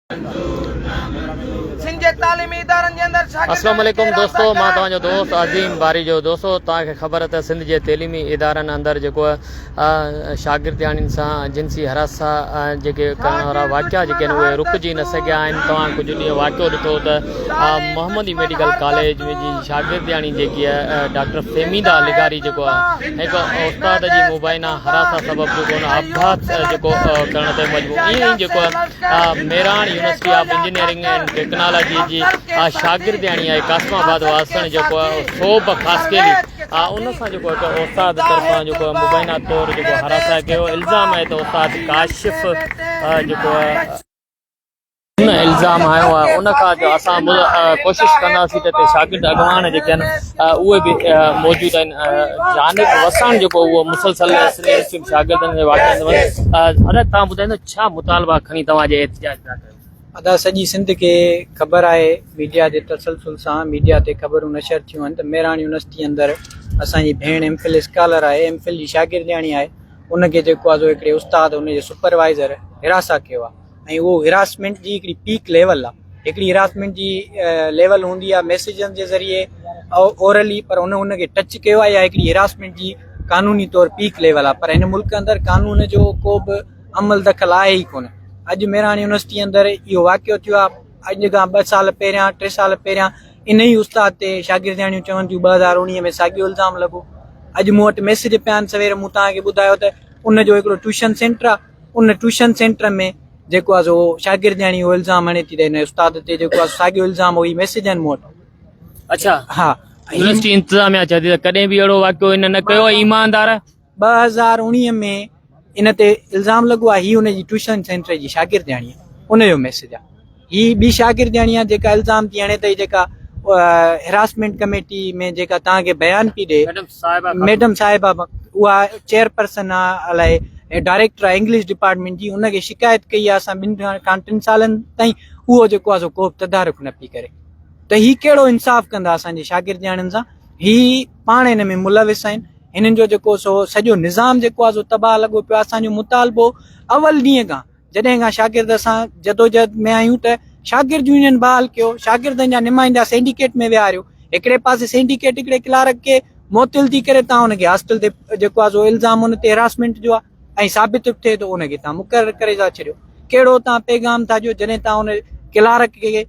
अस्सलाम वालेकुम दोस्तों, मां तव्हांजो दोस्त अज़ीम बारी जो दोस्तों। तव्हांखे ख़बर है सिंध के तैलीमी इदारनि अंदर जो शागिर्दियाणियुनि सां जिनसी हरास सां जेके करण वारा वाक़िया जेके उहे रुकजी न सघिया आहिनि। तव्हां कुझु ॾींहं वाक़ियो ॾिठो त मोहम्मदी मेडिकल कॉलेज में जी शागिर्दियाणी जेकी आहे डॉक्टर फेमीदा लिगारी जेको आहे हिकु उस्ताद जी मुबाइना हरास सबबु जेको आघात जेको करण ते मजबूर। ईअं ई जेको Mehran university of engineering and technology जी शागिर्दियाणी आहे कासमाबाद वासण जेको सोब ख़ासकेली उन सां जेको हिकु उस्ताद तरफ़ां जेको मुबाइना तौरु जेको हरास कयो। इल्ज़ाम आहे त उस्ताद काशिफ़ जेको उन इल्ज़ाम आयो आहे उन खां असां कोशिशि कंदासीं त हिते शागिर्द अॻवान जेके आहिनि उहे बि मौजूदु आहिनि। जानिब वसण जेको उहो मुसलसल शागिर्दनि जे वाक़िअनि अरे तव्हां ॿुधाईंदो छा मुतालबा खणी तव्हांजे एहतिजाज पिया कयो? अदा सॼी सिंध के ख़बर आहे मीडिया जे तसलसल सां मीडिया ते ख़बरूं नशर थियूं आहिनि त मेरान यूनिवर्सिटी अंदरि असांजी भेण एमफिल स्कॉलर आहे, एमफिल जी शागिर्दियाणी आहे, उनखे जेको आहे हिकिड़े उस्ताद उनजे सुपरवाइज़र हिरासा कयो आहे। ऐं उहो हिरासमेंट जी हिकिड़ी पीक लेवल आहे। हिकिड़ी हिरासमेंट जी लेवल हूंदी आहे मैसेजनि जे ज़रिए ओरली, पर उनखे टच कयो आहे, या हिकिड़ी हिरासमेंट जी कानूनी तौरु पीक लेवल आहे। पर हिन मुल्क अंदरि कानून जो को बि अमल दख़ल आहे ई कोन। अॼु मेरान यूनिवर्सिटी अंदरि इहो वाक़ियो थियो आहे। अॼु खां 2 साल पहिरियां 3 साल पहिरियां इन ई उस्ताद ते शागिर्दियाणियूं चवनि थियूं 2019 में साॻियो इल्ज़ाम लॻो। अॼु मूं वटि मैसेज पिया आहिनि। सवेर मूं तव्हांखे ॿुधायो त उनजो हिकिड़ो ट्यूशन सेंटर आहे, उन ट्यूशन सेंटर में जेको आहे सो शागिर्दियाणी उहो इल्ज़ाम हणे थी त हिन उस्ताद ते जेको आहे साॻियो इल्ज़ाम उहो मैसेज आहिनि मूं वटि। अच्छा, हा, यूनिवर्सिटी इंतिज़ामिया चए थी त कॾहिं बि अहिड़ो वाक़ियो इन न कयो। ईमानदार 2019 में इन ते इल्ज़ाम लॻो आहे। हीअ उनजी ट्यूशन सेंटर जी शागिर्दियाणी आहे, उनजो मैसेज आहे। हीअ ॿी शागिर्दियाणी आहे जेका इल्ज़ाम थी हणे त जेका हिरासमेंट कमेटी में जेका तव्हांखे बयान पई ॾे मैडम साहिबा, उहा चेयरपर्सन आहे अलाए डायरेक्टर आहे इंग्लिश डिपार्टमेंट जी, उनखे शिकायत कई आहे असां 2 खां 3 सालनि ताईं। उहो जेको आहे सो को बि तदारुक न पई करे। त हीअ कहिड़ो इंसाफ़ कंदा असांजे शागिर्दियाणियुनि सां? हीअ पाण हिन में मुलविस आहिनि। हिननि जो जेको सो सॼो निज़ाम जेको आहे सो तबाह लॻो पियो आहे। असांजो मुतालबो अवल ॾींहं खां, जॾहिं खां शागिर्द असां जदोजहद में आहियूं, त शागिर्द यूनियन बहाल कयो, शागिर्दनि जा नुमाइंदा सिंडिकेट में विहारियो। हिकिड़े पासे सिंडिकेट हिकिड़े क्लार्क खे मुअतिल थी करे तव्हां हुनखे हॉस्टल ते जेको आहे सो इल्ज़ाम हुन ते हिरासमेंट जो आहे ऐं साबित थिए थो उनखे तव्हां मुक़ररु करे था छॾियो। कहिड़ो तव्हां पैगाम था ॾियो जॾहिं तव्हां हुन क्लार्क खे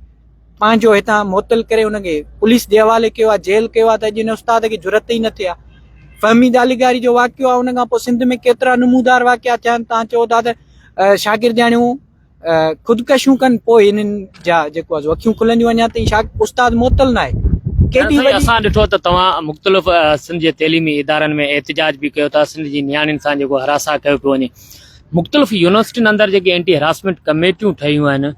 पंहिंजो हितां मुअतिल करे हुनखे पुलिस जे हवाले कयो आहे, जेल कयो आहे, त अॼु हिन उस्ताद खे ज़रूरत ई न थिए आहे। फहमीदा लिगारी जो वाक़ियो आहे, उन खां पोइ सिंध में केतिरा नमूदार वाक़िया थिया आहिनि। तव्हां चओ था त शागिर्दियाणियूं ख़ुदकशियूं कनि, पोइ हिननि जा जेको आहे अखियूं खुलंदियूं अञा ताईं उस्ताद मुअतल न आहे। असां ॾिठो त तव्हां मुख़्तलिफ़ सिंध जे तैलीमी इदारनि में एहतिजाज बि कयो था। सिंध जी नियाणियुनि सां जेको हरासा कयो पियो वञे। मुख़्तलिफ़ यूनिवर्सिटियुनि अंदरि जेके एंटी हरासमेंट कमेटियूं ठहियूं आहिनि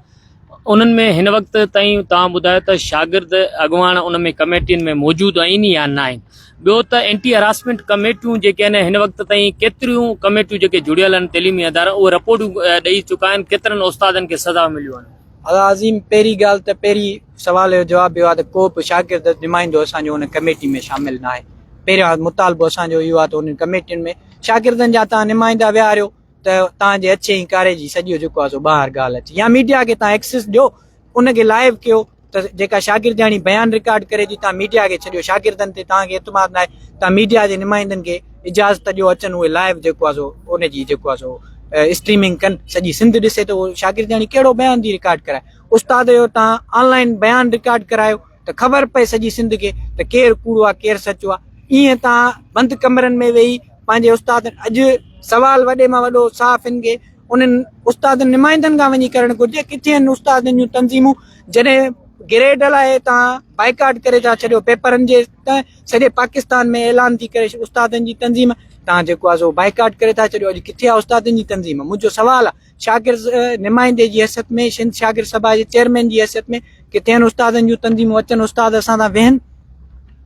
उन्हनि में हिन वक़्त ताईं तव्हां ॿुधायो त शागिर्द अॻवान उन में कमेटियुनि में मौजूदु आहिनि या न आहिनि? ॿियो त एंटी हरासमेंट कमेटियूं जेके आहिनि हिन वक़्त ताईं केतिरियूं कमेटियूं जेके जुड़ियल आहिनि तैलीमी इदारा उहे रिपोर्टूं ॾेई चुका आहिनि? केतिरनि उस्तादनि खे सज़ा मिलियूं आहिनि? अज़ीम, पहिरीं ॻाल्हि त पहिरीं सवाल जो जवाबु इहो आहे त को बि शागिर्द नुमाइंदो असांजो हुन कमेटी में शामिल न आहे। पहिरियों मुतालबो असांजो इहो आहे त हुन कमेटियुनि में शागिर्दनि जा तव्हां नुमाइंदा विहारियो त तव्हांजे अचे ई कारे जी सॼो जेको आहे सो ॿाहिरि ॻाल्हि अचे, या मीडिया खे तव्हां एक्सेस ॾियो, उनखे लाइव कयो त जेका शागिर्दियाणी बयान रिकॉर्ड करे थी तव्हां मीडिया खे छॾियो। शागिर्दनि ते तव्हांखे एतमाद न आहे, तव्हां मीडिया जे नुमाइंदनि खे इजाज़त ॾियो अचनि, उहे लाइव जेको आहे सो उनजी जेको आहे सो स्ट्रीमिंग कनि, सॼी सिंध ॾिसे त उहो शागिर्दियाणी कहिड़ो बयान थी रिकॉर्ड कराए। उस्ताद जो तव्हां ऑनलाइन बयान रिकॉर्ड करायो त ख़बर पए सॼी सिंध खे त केरु कूड़ो आहे केरु सचो आहे। ईअं तव्हां बंदि कमरनि में वेही पंहिंजे उस्ताद, अॼु सवाल वॾे मां वॾो साफ़ हिन खे उन्हनि उस्तादनि नुमाइंदनि खां वञी करणु घुरिजे। किथे आहिनि उस्तादनि जूं तंज़ीमूं? जॾहिं ग्रेड लाइ तव्हां बाइकाट करे था छॾियो पेपरनि जे, त सॼे पाकिस्तान में ऐलान थी करे उस्तादनि जी तंज़ीम तव्हां जेको आहे सो बाइकाट करे था छॾियो। अॼु किथे आहे उस्तादनि जी तंज़ीम? मुंहिंजो सवाल आहे शागिर्द नुमाइंदे जी हैसियत में, सिंध शागिर्द सभा जे चेयरमैन जी हैसियत में किथे आहिनि उस्तादनि जूं तंज़ीमूं? अचनि उस्ताद असां सां वेहनि,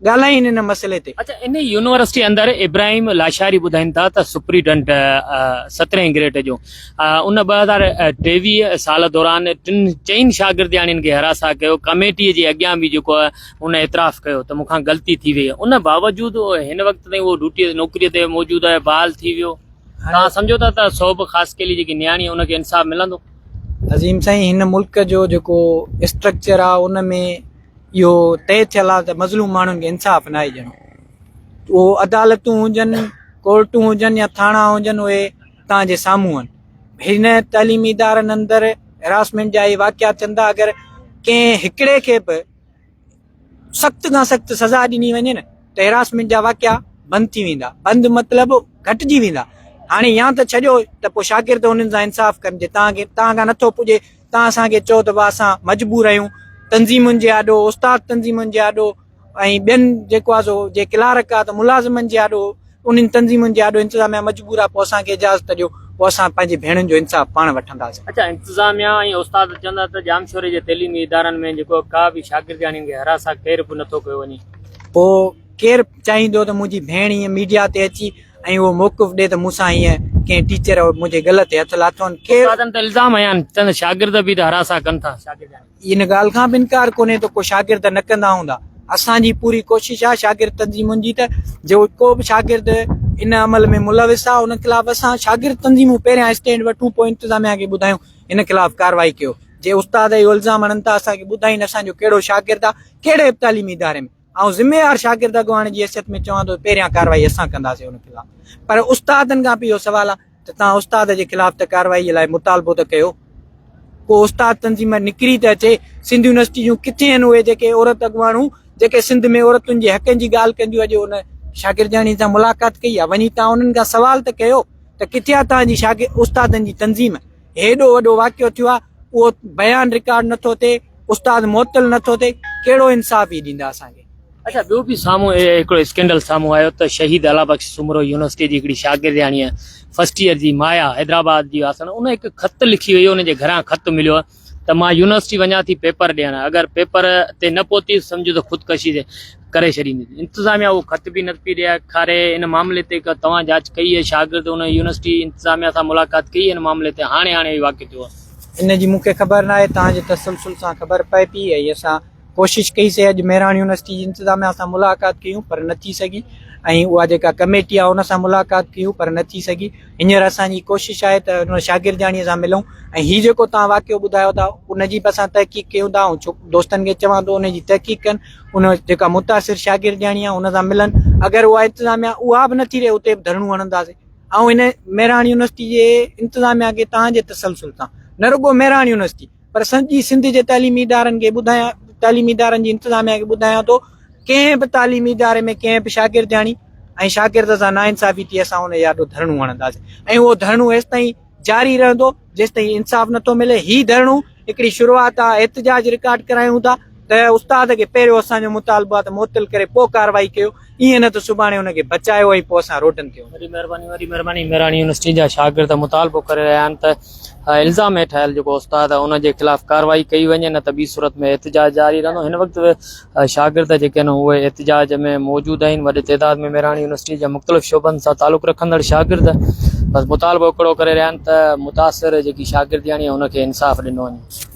ॻाल्हाइनि हिन मसइले ते। अच्छा, इन यूनिवर्सिटी अंदरि इब्राहिम लाशारी ॿुधाइनि था त सुप्रीडेंट 17 ग्रेड जो उन 2023 साल दौरान 4 शागिर्दियाणियुनि खे हरासा कयो। कमेटीअ जे अॻियां बि जेको आहे उन एतिराफ़ कयो त मूंखां ग़लती थी वई। उन बावजूदि हिन वक़्त ताईं उहो नौकरीअ ते मौजूदु आहे, बहाल थी वियो। तव्हां सम्झो था त सोब ख़ासकेली जेकी नियाणी उनखे इंसाफ़ मिलंदो? अज़ीम साईं, हिन मुल्क जो जेको स्ट्रक्चर आहे उन में इहो तइ थियल आहे त मज़लूम माण्हुनि खे इंसाफ़ न आहे ॾियणो। उहो अदालतूं हुजनि, कोर्टूं हुजनि या थाणा हुजनि, उहे तव्हांजे साम्हूं आहिनि। हिन तइलीमी इदारनि अंदरि हेरासमेंट जा इहे वाक़िया थियनि था। अगरि कंहिं हिकिड़े खे बि सख़्त खां सख़्तु सज़ा ॾिनी वञे न त हेरासमेंट जा वाक़िया बंदि थी वेंदा। बंदि मतिलबु घटिजी वेंदा। हाणे या त छॾियो त पोइ शागिर्द हुननि सां इंसाफ़ कनि। जे तव्हां खां नथो पुॼे, तव्हां असांखे चओ त भाउ असां मजबूर आहियूं, तंज़ीमुनि जे आॾो, उस्ताद तंज़ीमुनि जे आॾो ऐं ॿियनि जेको आहे सो जे क्लार्क आहे त मुलाज़िमनि जे आॾो, उन्हनि तंज़ीमुनि जे आॾो इंतिज़ामिया मजबूर आहे, पोइ असांखे इजाज़त ॾियो, पोइ असां पंहिंजी भेणुनि जो इंसाफ़ पाण वठंदासीं। अच्छा, इंतिज़ामिया ऐं उस्ताद चवंदा त जामशोरे जे तइलीमी इदारनि में जेको का बि शागिर्दियाणियुनि खे हरास आहे केर बि नथो कयो वञे। पोइ केरु चाहींदो त मुंहिंजी भेण ईअं मीडिया ते अची ऐं उहो मौक़िफ़ ॾे त मूंसां हीअं कंहिं टीचर मुंहिंजे ग़लति हथ लाथो आहिनि। केरु उस्तादनि ते इल्ज़ाम आया आहिनि, चवंदा शागिर्द बि त हरासा कनि था शागिर्दियाणी। इन ॻाल्हि खां बि इनकार कोन्हे त को शागिर्द न कंदा हूंदा। असांजी पूरी कोशिशि आहे शागिर्द तंज़ीमुनि जी त जेको बि शागिर्द इन अमल में मुलविस आहे उन ख़िलाफ़ असां शागिर्द तंज़ीमूं पहिरियां स्टैंड वठूं, पोइ इंतिज़ामिया खे ॿुधायूं हिन ख़िलाफ़ कार्रवाई कयो। जे उस्ताद इहो इल्ज़ाम हणनि था, असांखे ॿुधाइनि असांजो कहिड़ो शागिर्द आहे, कहिड़े बि तालीमी इदारे में। ऐं ज़िम्मेवार शागिर्द अॻुवाण जी हैसियत में चवां थो पहिरियां कार्रवाई असां कंदासीं हुन ख़िलाफ़। पर उस्तादनि खां बि इहो सुवाल आहे त तव्हां उस्ताद जे ख़िलाफ़ त कार्रवाई लाइ मुतालबो त कयो। को उस्ताद तंज़ीम निकिरी त अचे। सिंध यूनिवर्सिटी जूं किथे आहिनि उहे जेके औरत अॻुवाणूं जेके सिंध में औरतुनि जे हक़नि जी ॻाल्हि कंदियूं? अॼु हुन शागिर्दियाणी सां मुलाक़ात कई आहे, वञी तव्हां उन्हनि खां सवाल त कयो त किथे आहे तव्हांजी उस्तादनि जी तंज़ीम? हेॾो वॾो वाक़ियो थियो आहे, उहो बयान रिकॉर्ड नथो थिए, उस्ताद मुअत्तल नथो थिए, कहिड़ो इंसाफ़ ई ॾींदा असांखे? अच्छा, ॿियो बि साम्हूं हिकिड़ो स्कैंडल साम्हूं आयो त शहीद अलाबख्श सुमरो यूनिवर्सिटी जी हिकिड़ी शागिर्दियाणी आहे, फर्स्ट ईयर जी माया, हैदराबाद जी आसन, उन हिकु ख़त लिखी हुई, उनजे घरां ख़त मिलियो आहे त मां यूनिवर्सिटी वञा थी पेपर ॾियणु, अगरि पेपर ते न पहुती सम्झो त ख़ुदकशी करे छॾींदी। इंतिज़ामिया उहो ख़त बि न पई ॾेखारे। इन मामले ते तव्हां जांच कई आहे? शागिर्द उन यूनिवर्सिटी इंतिज़ामिया सां मुलाक़ात कई हिन मामले ते? हाणे वाक़ियो थियो आहे इन जी मूंखे ख़बर न आहे, तव्हांजे तसलसल सां ख़बर पए पई। ऐं असां कोशिशि कईसीं अॼु मेरान यूनिवर्सिटी जी इंतिज़ामिया सां मुलाक़ात कयूं पर न थी सघी, ऐं उहा जेका कमेटी आहे उन सां मुलाक़ात कयूं पर न थी सघी। हींअर असांजी कोशिशि आहे त हुन शागिर्दियाणीअ सां मिलूं ऐं हीउ जेको तव्हां वाक़ियो ॿुधायो था उनजी बि असां तहक़ीक़ कयूं था। ऐं दोस्तनि खे चवां थो उनजी तहक़ीक़ कनि, उन जेका मुतासिर शागिर्दियाणी आहे उन सां मिलनि। अगरि उहा इंतिज़ामिया उहा बि नथी रहे, उते बि धरणियूं हणंदासीं। ऐं इन मेरान यूनिवर्सिटी जे इंतिज़ामिया खे तव्हांजे तसलसल सां, न रुॻो मेरान यूनिवर्सिटी पर सॼी सिंध जे तइलीमी इदारनि खे ॿुधायां, तइलीमी इदारनि जी इंतिज़ामिया खे ॿुधायां थो, कंहिं बि तालीमी इदारे में कंहिं बि शागिर्दियाणी ऐं शागिर्द सां नाइंसाफ़ी थी, असां हुन यादो धरणियूं हणंदासीं। ऐं उहो धरणियूं हेसि ताईं जारी रहंदो जेसि ताईं इंसाफ़ नथो मिले। ही धरणियूं हिकिड़ी शुरूआत आहे, एहतिजाज रिकॉर्ड करायूं था त उस्ताद खे पहिरियों असांजो मुतालबो आहे त मुअत्तल करे पोइ कार्रवाई कयो, ईअं न त सुभाणे हुनखे बचायो ऐं पोइ असां रोडनि ते। वरी महिरबानी। मेरान यूनिवर्सिटी जा शागिर्द मुतालबो करे रहिया आहिनि त इल्ज़ाम में ठहियल जेको उस्ताद आहे उनजे ख़िलाफ़ कार्रवाई कई वञे, न त ॿी सूरत में एहतिजाज जारी रहंदो। हिन वक़्तु शागिर्द जेके आहिनि उहे एहतिजाज में मौजूदु आहिनि। वॾे तइदाद में मेरान यूनिवर्सिटी जा मुख़्तलिफ़ शोबनि सां तालुक़ु रखंदड़ शागिर्द बसि मुतालबो हिकिड़ो करे रहिया आहिनि त मुतासिर जेकी शागिर्दियाणी आहे उनखे इंसाफ़ ॾिनो वञे।